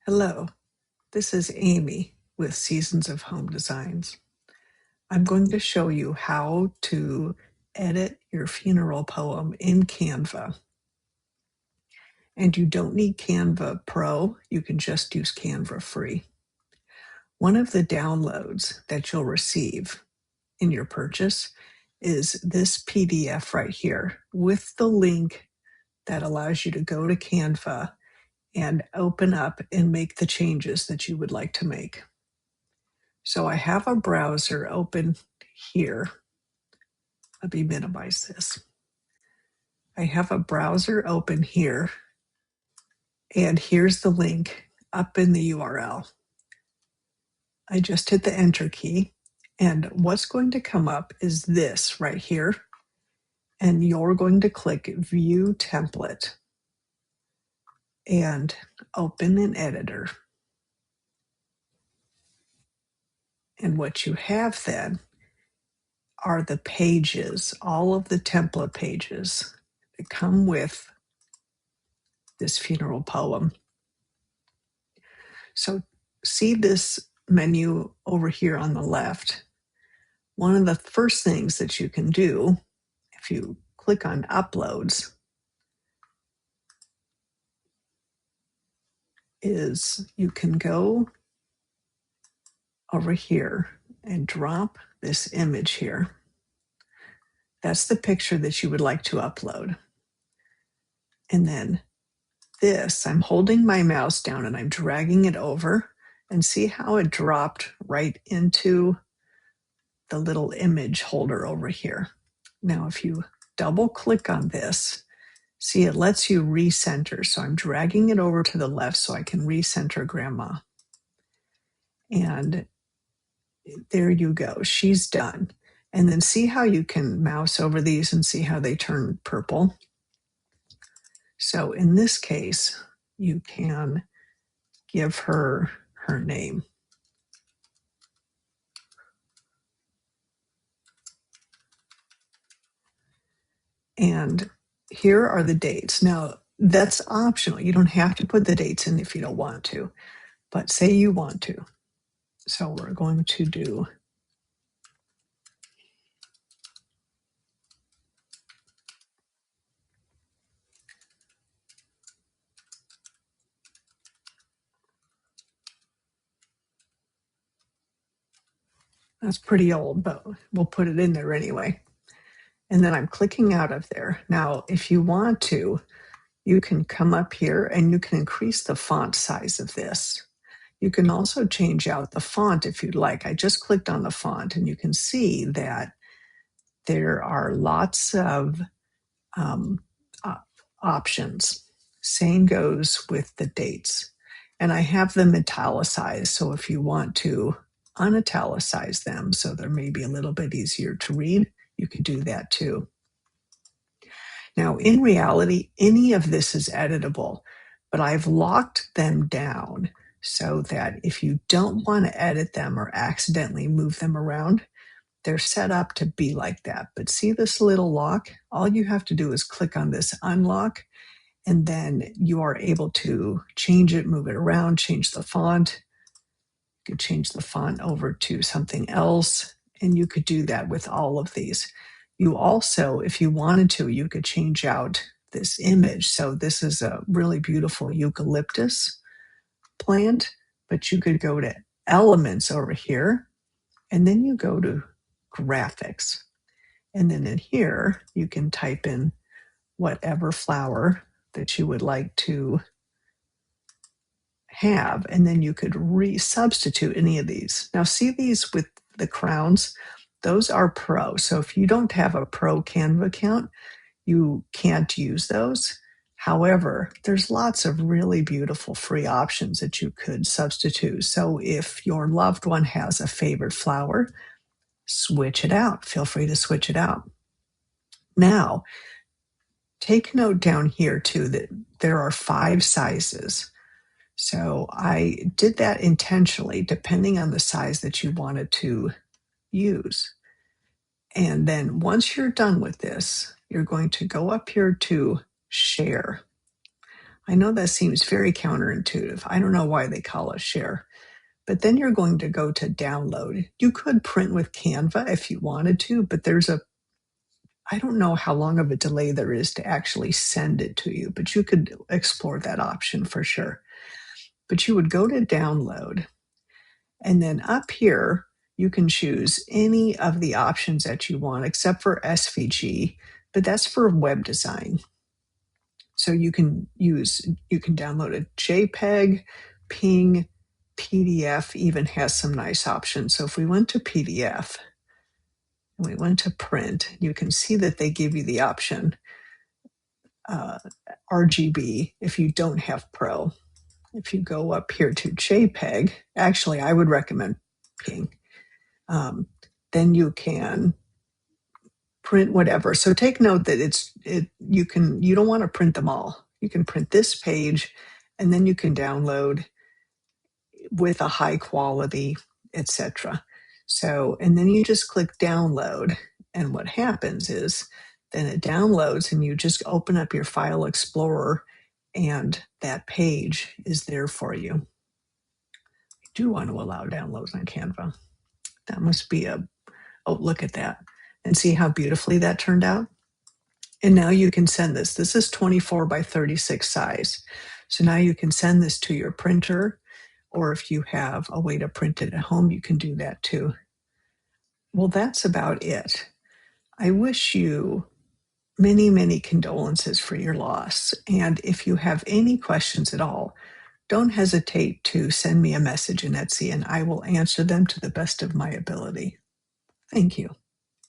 Hello, this is Amy with Seasons of Home Designs. I'm going to show you how to edit your funeral poem in Canva. And you don't need Canva Pro, you can just use Canva Free. One of the downloads that you'll receive in your purchase is this PDF right here with the link that allows you to go to Canva and open up and make the changes that you would like to make. So I have a browser open here. Let me minimize this. I have a browser open here, and here's the link up in the URL. I just hit the enter key, and what's going to come up is this right here, and you're going to click View Template and open an editor. And what you have then are the pages, all of the template pages that come with this funeral poem. So see this menu over here on the left. One of the first things that you can do, if you click on Uploads, is you can go over here and drop this image here. That's the picture that you would like to upload. And then this, I'm holding my mouse down and I'm dragging it over, and see how it dropped right into the little image holder over here. Now, if you double click on this, see, it lets you recenter. So I'm dragging it over to the left so I can recenter Grandma. And there you go, she's done. And then see how you can mouse over these and see how they turn purple. So in this case, you can give her her name. And here are the dates. Now, that's optional. You don't have to put the dates in if you don't want to, but say you want to. So we're going to do that's pretty old, but we'll put it in there anyway. And then I'm clicking out of there. Now, if you want to, you can come up here and you can increase the font size of this. You can also change out the font if you'd like. I just clicked on the font and you can see that there are lots of options. Same goes with the dates. And I have them italicized, so if you want to unitalicize them so they're maybe a little bit easier to read, you could do that too. Now, in reality, any of this is editable, but I've locked them down so that if you don't want to edit them or accidentally move them around, they're set up to be like that. But see this little lock? All you have to do is click on this unlock, and then you are able to change it, move it around, change the font. You could change the font over to something else, and you could do that with all of these. You also, if you wanted to, you could change out this image. So this is a really beautiful eucalyptus plant, but you could go to Elements over here, and then you go to Graphics. And then in here, you can type in whatever flower that you would like to have, and then you could resubstitute any of these. Now, see these with the crowns? Those are pro. So if you don't have a pro Canva account, you can't use those. However, there's lots of really beautiful free options that you could substitute. So if your loved one has a favorite flower, switch it out. Feel free to switch it out. Now, take note down here too that there are 5 sizes. So I did that intentionally, depending on the size that you wanted to use. And then once you're done with this, you're going to go up here to Share. I know that seems very counterintuitive. I don't know why they call it share. But then you're going to go to download. You could print with Canva if you wanted to, but I don't know how long of a delay there is to actually send it to you, but you could explore that option for sure. But you would go to download, and then up here, you can choose any of the options that you want, except for SVG, but that's for web design. So you can download a JPEG, PNG, PDF even has some nice options. So if we went to PDF and we went to print, you can see that they give you the option uh, RGB if you don't have Pro. If you go up here to JPEG, actually, I would recommend PNG. Then you can print whatever. So take note that you don't want to print them all. You can print this page, and then you can download with a high quality, etc. So, and then you just click download, and what happens is then it downloads, and you just open up your file explorer, and that page is there for you. I do want to allow downloads on Canva. That must be oh, look at that, and see how beautifully that turned out. And now you can send this. This is 24 by 36 size. So now you can send this to your printer, or if you have a way to print it at home, you can do that too. Well, that's about it. I wish you many, many condolences for your loss. And if you have any questions at all, don't hesitate to send me a message in Etsy, and I will answer them to the best of my ability. Thank you.